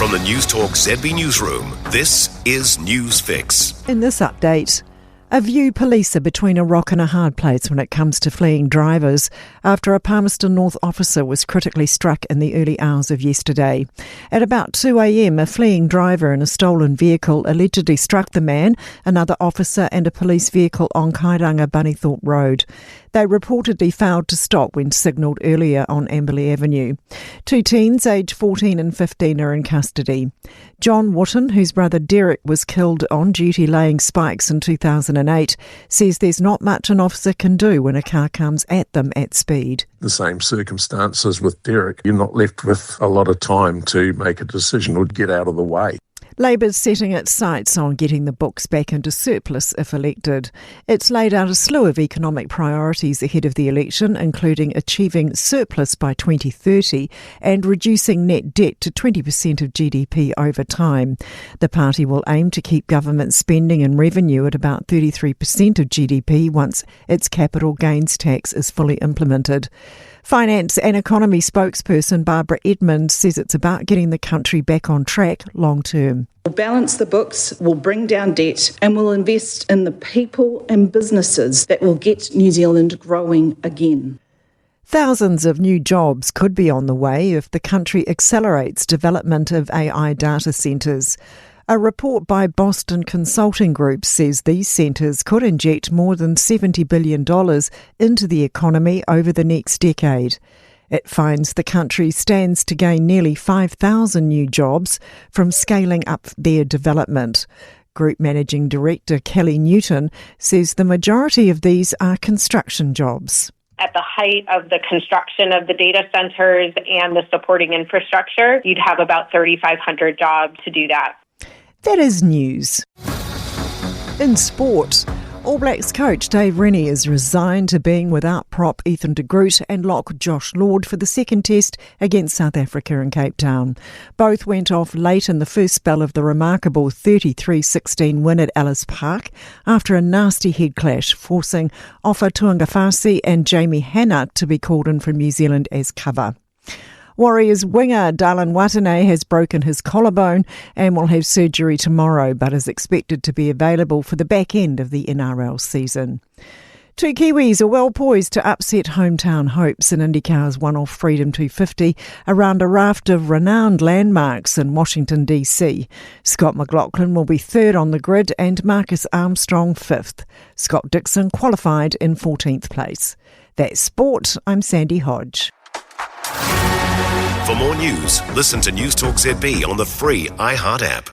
From the Newstalk ZB newsroom, this is News Fix. In this update, a View policer between a rock and a hard place when it comes to fleeing drivers after a Palmerston North officer was critically struck in the early hours of yesterday. At about 2 a.m, a fleeing driver in a stolen vehicle allegedly struck the man, another officer and a police vehicle on Kairanga Bunnythorpe Road. They reportedly failed to stop when signalled earlier on Amberley Avenue. Two teens aged 14 and 15 are in custody. John Wotton, whose brother Derek was killed on duty laying spikes in 2008, says there's not much an officer can do when a car comes at them at speed. The same circumstances with Derek. You're not left with a lot of time to make a decision or get out of the way. Labour's setting its sights on getting the books back into surplus if elected. It's laid out a slew of economic priorities ahead of the election, including achieving surplus by 2030 and reducing net debt to 20% of GDP over time. The party will aim to keep government spending and revenue at about 33% of GDP once its capital gains tax is fully implemented. Finance and economy spokesperson Barbara Edmonds says it's about getting the country back on track long term. We'll balance the books, we'll bring down debt, and we'll invest in the people and businesses that will get New Zealand growing again. Thousands of new jobs could be on the way if the country accelerates development of AI data centres. A report by Boston Consulting Group says these centres could inject more than $70 billion into the economy over the next decade. It finds the country stands to gain nearly 5,000 new jobs from scaling up their development. Group Managing Director Kelly Newton says the majority of these are construction jobs. At the height of the construction of the data centres and the supporting infrastructure, you'd have about 3,500 jobs to do that. That is news. In sport, All Blacks coach Dave Rennie is resigned to being without prop Ethan de Groot and lock Josh Lord for the second test against South Africa in Cape Town. Both went off late in the first spell of the remarkable 33-16 win at Ellis Park after a nasty head clash, forcing Ofa Tuangafasi and Jamie Hannah to be called in from New Zealand as cover. Warriors winger Darlin Watene has broken his collarbone and will have surgery tomorrow, but is expected to be available for the back end of the NRL season. Two Kiwis are well poised to upset hometown hopes in IndyCar's one-off Freedom 250 around a raft of renowned landmarks in Washington, D.C. Scott McLaughlin will be third on the grid and Marcus Armstrong fifth. Scott Dixon qualified in 14th place. That's sport. I'm Sandy Hodge. For more news, listen to Newstalk ZB on the free iHeart app.